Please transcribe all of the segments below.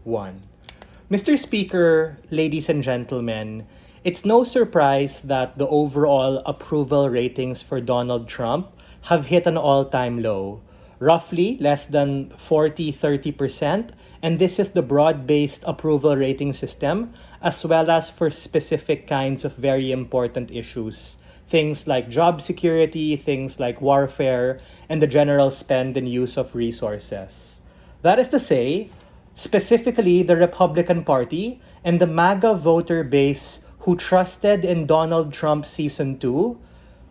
1. Mr. Speaker, ladies and gentlemen, it's no surprise that the overall approval ratings for Donald Trump have hit an all-time low, roughly less than 40-30%, and this is the broad-based approval rating system, as well as for specific kinds of very important issues. Things like job security, things like warfare, and the general spend and use of resources. That is to say, specifically the Republican Party and the MAGA voter base who trusted in Donald Trump Season 2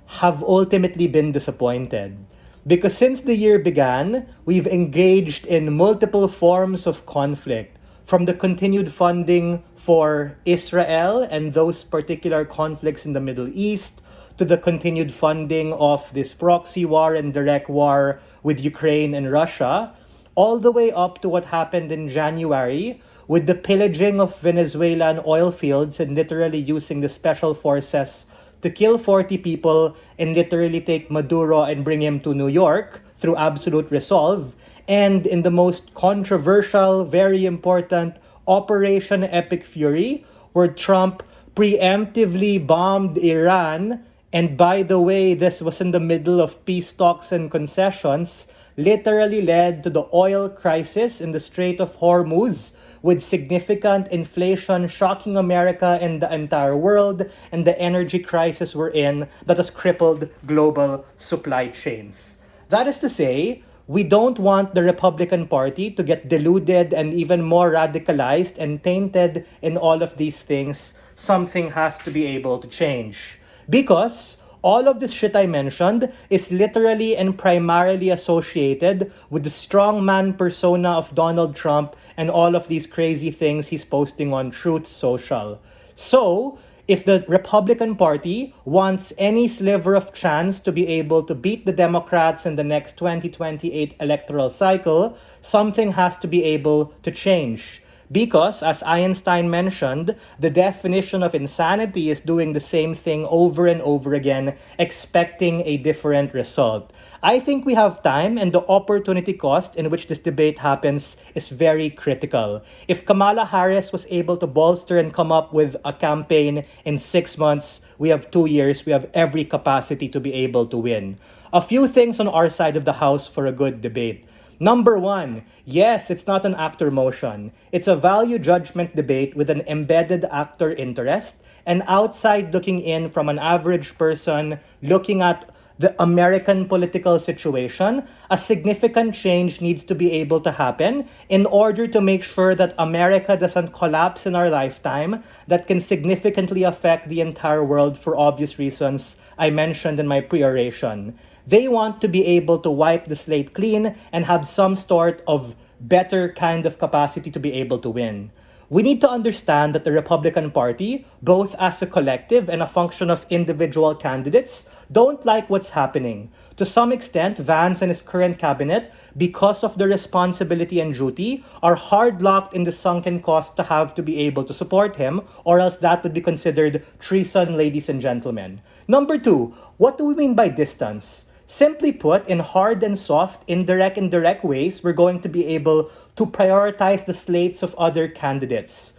have ultimately been disappointed. Because since the year began, we've engaged in multiple forms of conflict, from the continued funding for Israel and those particular conflicts in the Middle East, to the continued funding of this proxy war and direct war with Ukraine and Russia, all the way up to what happened in January with the pillaging of Venezuelan oil fields and literally using the special forces to kill 40 people and literally take Maduro and bring him to New York through absolute resolve. And in the most controversial, very important Operation Epic Fury, where Trump preemptively bombed Iran. And by the way, this was in the middle of peace talks and concessions, literally led to the oil crisis in the Strait of Hormuz, with significant inflation shocking America and the entire world, and the energy crisis we're in that has crippled global supply chains. That is to say, we don't want the Republican Party to get deluded and even more radicalized and tainted in all of these things. Something has to be able to change. Because all of this shit I mentioned is literally and primarily associated with the strongman persona of Donald Trump and all of these crazy things he's posting on Truth Social. So, if the Republican Party wants any sliver of chance to be able to beat the Democrats in the next 2028 electoral cycle, something has to be able to change. Because, as Einstein mentioned, the definition of insanity is doing the same thing over and over again, expecting a different result. I think we have time, and the opportunity cost in which this debate happens is very critical. If Kamala Harris was able to bolster and come up with a campaign in 6 months, we have 2 years, we have every capacity to be able to win. A few things on our side of the house for a good debate. Number 1, yes, it's not an actor motion. It's a value judgment debate with an embedded actor interest, and outside looking in from an average person looking at the American political situation, a significant change needs to be able to happen in order to make sure that America doesn't collapse in our lifetime that can significantly affect the entire world for obvious reasons I mentioned in my pre-oration. They want to be able to wipe the slate clean and have some sort of better kind of capacity to be able to win. We need to understand that the Republican Party, both as a collective and a function of individual candidates, don't like what's happening. To some extent, Vance and his current cabinet, because of the responsibility and duty, are hard-locked in the sunken cost to have to be able to support him, or else that would be considered treason, ladies and gentlemen. Number 2, what do we mean by distance? Simply put, in hard and soft, indirect and direct ways, we're going to be able to prioritize the slates of other candidates.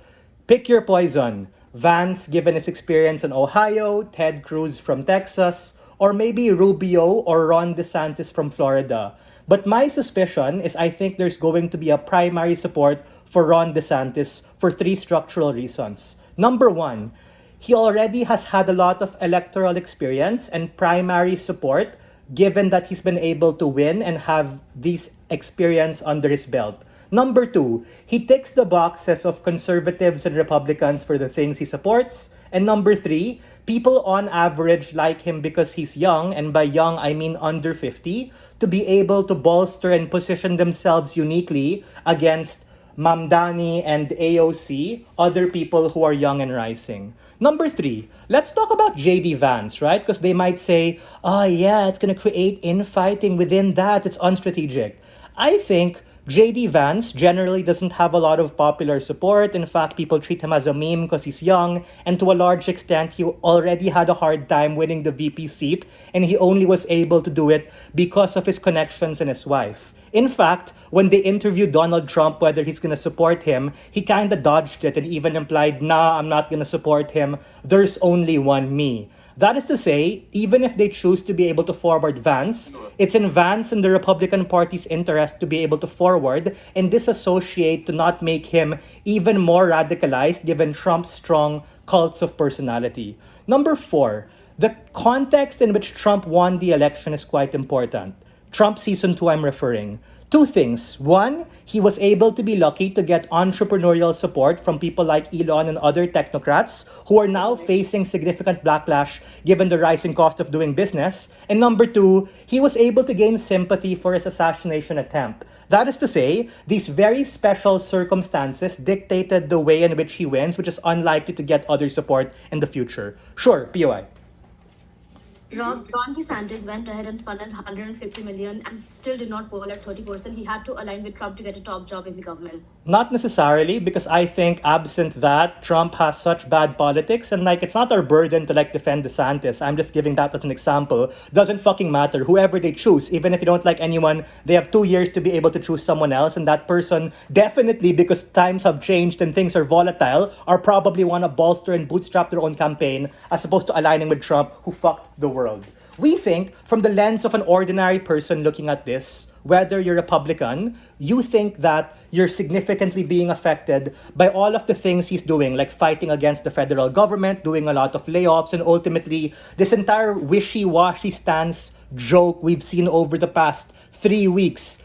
Pick your poison. Vance, given his experience in Ohio, Ted Cruz from Texas, or maybe Rubio or Ron DeSantis from Florida. But my suspicion is I think there's going to be a primary support for Ron DeSantis for 3 structural reasons. Number 1, he already has had a lot of electoral experience and primary support given that he's been able to win and have this experience under his belt. Number 2, he ticks the boxes of conservatives and Republicans for the things he supports. And number 3, people on average like him because he's young, and by young I mean under 50, to be able to bolster and position themselves uniquely against Mamdani and AOC, other people who are young and rising. Number 3, let's talk about JD Vance, right? Because they might say, oh yeah, it's going to create infighting within that, it's unstrategic. I think JD Vance generally doesn't have a lot of popular support. In fact, people treat him as a meme because he's young, and to a large extent, he already had a hard time winning the VP seat, and he only was able to do it because of his connections and his wife. In fact, when they interviewed Donald Trump whether he's going to support him, he kind of dodged it and even implied, nah, I'm not going to support him. There's only one me. That is to say, even if they choose to be able to forward Vance, it's in Vance and the Republican Party's interest to be able to forward and disassociate to not make him even more radicalized given Trump's strong cults of personality. Number 4, the context in which Trump won the election is quite important. Trump season 2, I'm referring. 2 things. 1, he was able to be lucky to get entrepreneurial support from people like Elon and other technocrats who are now facing significant backlash given the rising cost of doing business. And number 2, he was able to gain sympathy for his assassination attempt. That is to say, these very special circumstances dictated the way in which he wins, which is unlikely to get other support in the future. Sure, POI. Ron DeSantis went ahead and funneled 150 million and still did not poll at 30%. He had to align with Trump to get a top job in the government. Not necessarily, because I think absent that, Trump has such bad politics, and it's not our burden to defend DeSantis. I'm just giving that as an example. Doesn't fucking matter. Whoever they choose, even if you don't like anyone, they have 2 years to be able to choose someone else, and that person definitely, because times have changed and things are volatile, are probably want to bolster and bootstrap their own campaign as opposed to aligning with Trump, who fucked the world. We think, from the lens of an ordinary person looking at this, whether you're Republican, you think that you're significantly being affected by all of the things he's doing, like fighting against the federal government, doing a lot of layoffs, and ultimately this entire wishy-washy stance joke we've seen over the past 3 weeks.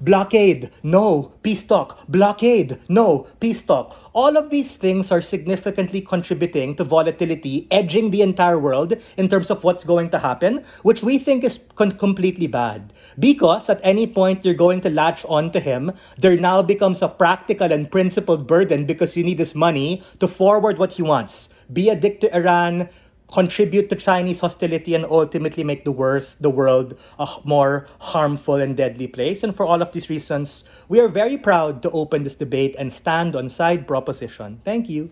Blockade, no, peace talk. Blockade, no, peace talk. All of these things are significantly contributing to volatility, edging the entire world in terms of what's going to happen, which we think is completely bad. Because at any point you're going to latch on to him, there now becomes a practical and principled burden because you need this money to forward what he wants. Be a dick to Iran, contribute to Chinese hostility, and ultimately make the world a more harmful and deadly place. And for all of these reasons, we are very proud to open this debate and stand on side proposition. Thank you.